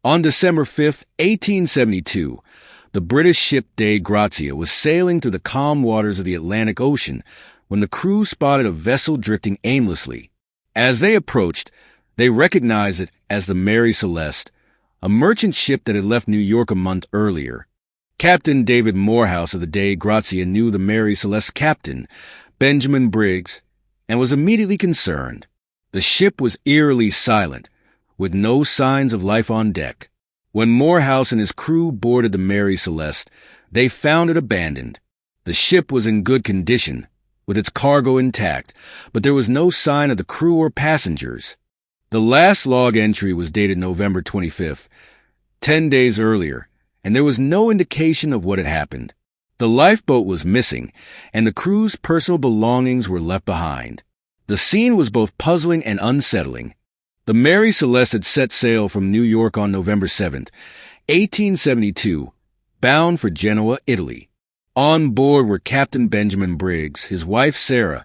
On December 5, 1872, the British ship Dei Grazia was sailing through the calm waters of the Atlantic Ocean when the crew spotted a vessel drifting aimlessly. As they approached, they recognized it as the Mary Celeste, a merchant ship that had left New York a month earlier. Captain David Morehouse of the Dei Grazia knew the Mary Celeste's captain, Benjamin Briggs, and was immediately concerned. The ship was eerily silent, with no signs of life on deck. When Morehouse and his crew boarded the Mary Celeste, they found it abandoned. The ship was in good condition, with its cargo intact, but there was no sign of the crew or passengers. The last log entry was dated November 25th, 10 days earlier, and there was no indication of what had happened. The lifeboat was missing, and the crew's personal belongings were left behind. The scene was both puzzling and unsettling. The Mary Celeste had set sail from New York on November 7, 1872, bound for Genoa, Italy. On board were Captain Benjamin Briggs, his wife Sarah,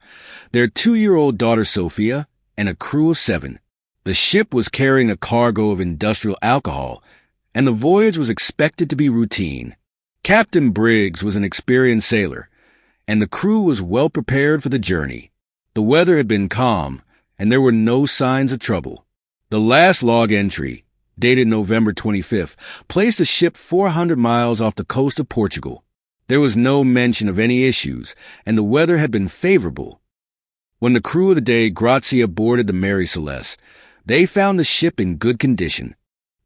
their 2-year-old daughter Sophia, and a crew of 7. The ship was carrying a cargo of industrial alcohol, and the voyage was expected to be routine. Captain Briggs was an experienced sailor, and the crew was well prepared for the journey. The weather had been calm, and there were no signs of trouble. The last log entry, dated November 25th, placed the ship 400 miles off the coast of Portugal. There was no mention of any issues, and the weather had been favorable. When the crew of the Dei Grazia boarded the Mary Celeste, they found the ship in good condition.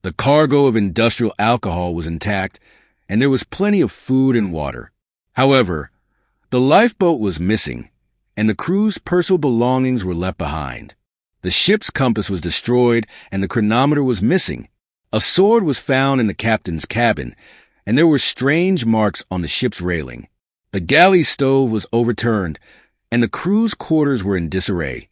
The cargo of industrial alcohol was intact, and there was plenty of food and water. However, the lifeboat was missing, and the crew's personal belongings were left behind. The ship's compass was destroyed, and the chronometer was missing. A sword was found in the captain's cabin, and there were strange marks on the ship's railing. The galley stove was overturned, and the crew's quarters were in disarray.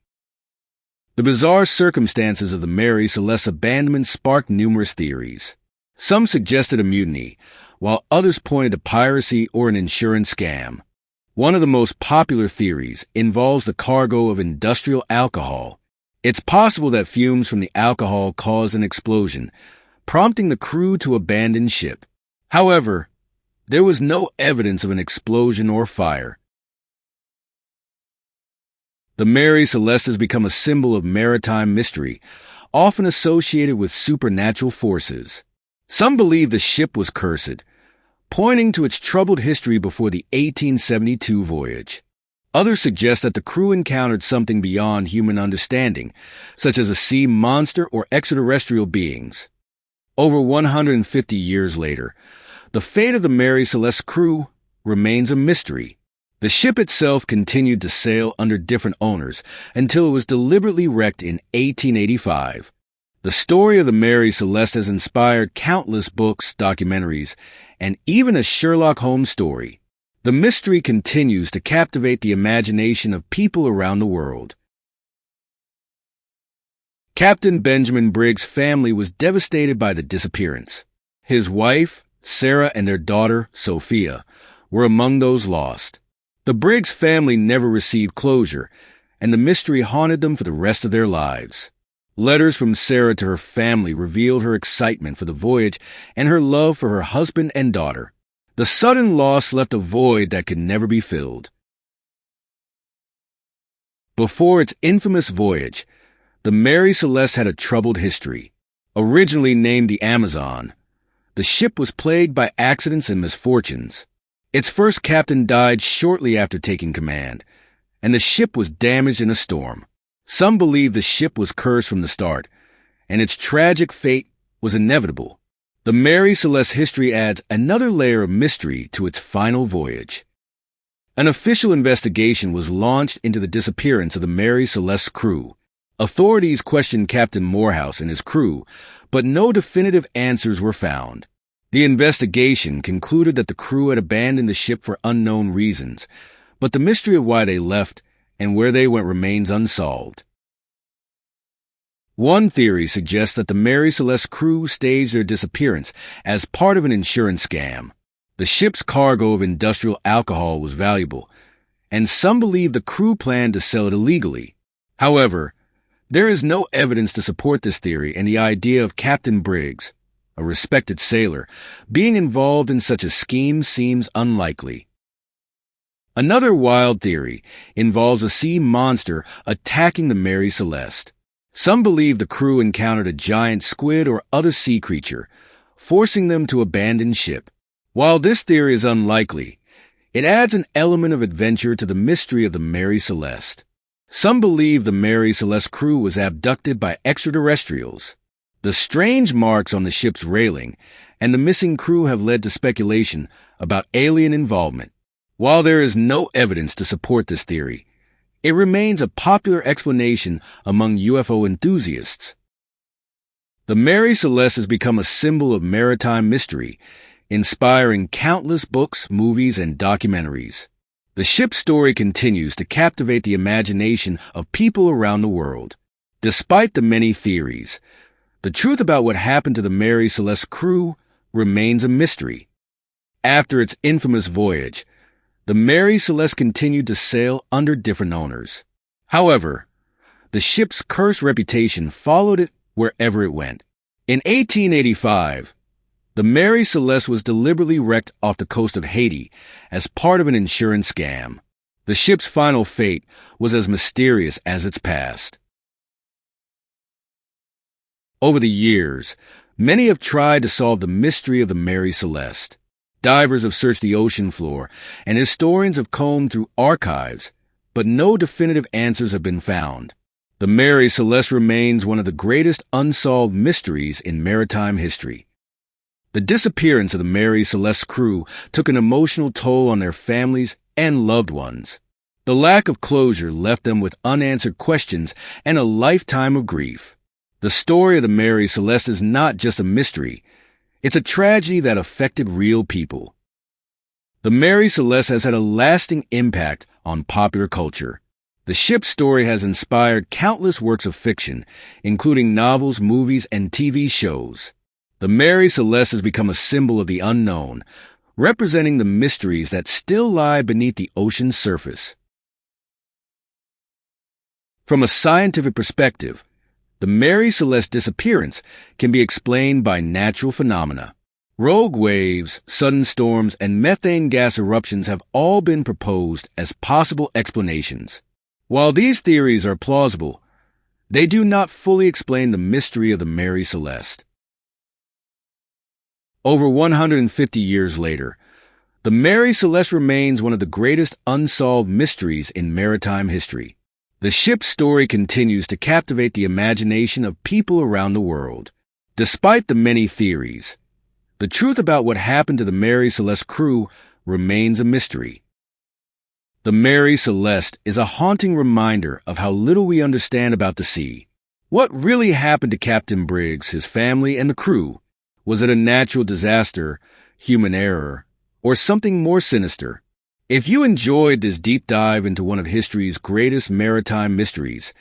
The bizarre circumstances of the Mary Celeste's abandonment sparked numerous theories. Some suggested a mutiny, while others pointed to piracy or an insurance scam. One of the most popular theories involves the cargo of industrial alcohol. It's possible that fumes from the alcohol caused an explosion, prompting the crew to abandon ship. However, there was no evidence of an explosion or fire. The Mary Celeste has become a symbol of maritime mystery, often associated with supernatural forces. Some believe the ship was cursed, pointing to its troubled history before the 1872 voyage. Others suggest that the crew encountered something beyond human understanding, such as a sea monster or extraterrestrial beings. Over 150 years later, the fate of the Mary Celeste's crew remains a mystery. The ship itself continued to sail under different owners until it was deliberately wrecked in 1885. The story of the Mary Celeste has inspired countless books, documentaries, and even a Sherlock Holmes story. The mystery continues to captivate the imagination of people around the world. Captain Benjamin Briggs' family was devastated by the disappearance. His wife, Sarah, and their daughter, Sophia, were among those lost. The Briggs family never received closure, and the mystery haunted them for the rest of their lives. Letters from Sarah to her family revealed her excitement for the voyage and her love for her husband and daughter. The sudden loss left a void that could never be filled. Before its infamous voyage, the Mary Celeste had a troubled history. Originally named the Amazon, the ship was plagued by accidents and misfortunes. Its first captain died shortly after taking command, and the ship was damaged in a storm. Some believe the ship was cursed from the start, and its tragic fate was inevitable. The Mary Celeste history adds another layer of mystery to its final voyage. An official investigation was launched into the disappearance of the Mary Celeste's crew. Authorities questioned Captain Morehouse and his crew, but no definitive answers were found. The investigation concluded that the crew had abandoned the ship for unknown reasons, but the mystery of why they left and where they went remains unsolved. One theory suggests that the Mary Celeste crew staged their disappearance as part of an insurance scam. The ship's cargo of industrial alcohol was valuable, and some believe the crew planned to sell it illegally. However, there is no evidence to support this theory, and the idea of Captain Briggs, a respected sailor, being involved in such a scheme seems unlikely. Another wild theory involves a sea monster attacking the Mary Celeste. Some believe the crew encountered a giant squid or other sea creature, forcing them to abandon ship. While this theory is unlikely, it adds an element of adventure to the mystery of the Mary Celeste. Some believe the Mary Celeste crew was abducted by extraterrestrials. The strange marks on the ship's railing and the missing crew have led to speculation about alien involvement. While there is no evidence to support this theory, it remains a popular explanation among UFO enthusiasts. The Mary Celeste has become a symbol of maritime mystery, inspiring countless books, movies, and documentaries. The ship's story continues to captivate the imagination of people around the world. Despite the many theories, the truth about what happened to the Mary Celeste crew remains a mystery. After its infamous voyage, the Mary Celeste continued to sail under different owners. However, the ship's cursed reputation followed it wherever it went. In 1885, the Mary Celeste was deliberately wrecked off the coast of Haiti as part of an insurance scam. The ship's final fate was as mysterious as its past. Over the years, many have tried to solve the mystery of the Mary Celeste. Divers have searched the ocean floor, and historians have combed through archives, but no definitive answers have been found. The Mary Celeste remains one of the greatest unsolved mysteries in maritime history. The disappearance of the Mary Celeste's crew took an emotional toll on their families and loved ones. The lack of closure left them with unanswered questions and a lifetime of grief. The story of the Mary Celeste is not just a mystery. It's a tragedy that affected real people. The Mary Celeste has had a lasting impact on popular culture. The ship's story has inspired countless works of fiction, including novels, movies, and TV shows. The Mary Celeste has become a symbol of the unknown, representing the mysteries that still lie beneath the ocean's surface. From a scientific perspective, the Mary Celeste disappearance can be explained by natural phenomena. Rogue waves, sudden storms, and methane gas eruptions have all been proposed as possible explanations. While these theories are plausible, they do not fully explain the mystery of the Mary Celeste. Over 150 years later, the Mary Celeste remains one of the greatest unsolved mysteries in maritime history. The ship's story continues to captivate the imagination of people around the world. Despite the many theories, the truth about what happened to the Mary Celeste crew remains a mystery. The Mary Celeste is a haunting reminder of how little we understand about the sea. What really happened to Captain Briggs, his family, and the crew? Was it a natural disaster, human error, or something more sinister? If you enjoyed this deep dive into one of history's greatest maritime mysteries,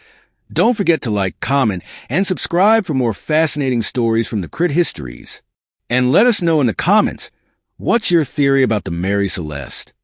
don't forget to like, comment, and subscribe for more fascinating stories from the Crit Histories. And let us know in the comments, what's your theory about the Mary Celeste?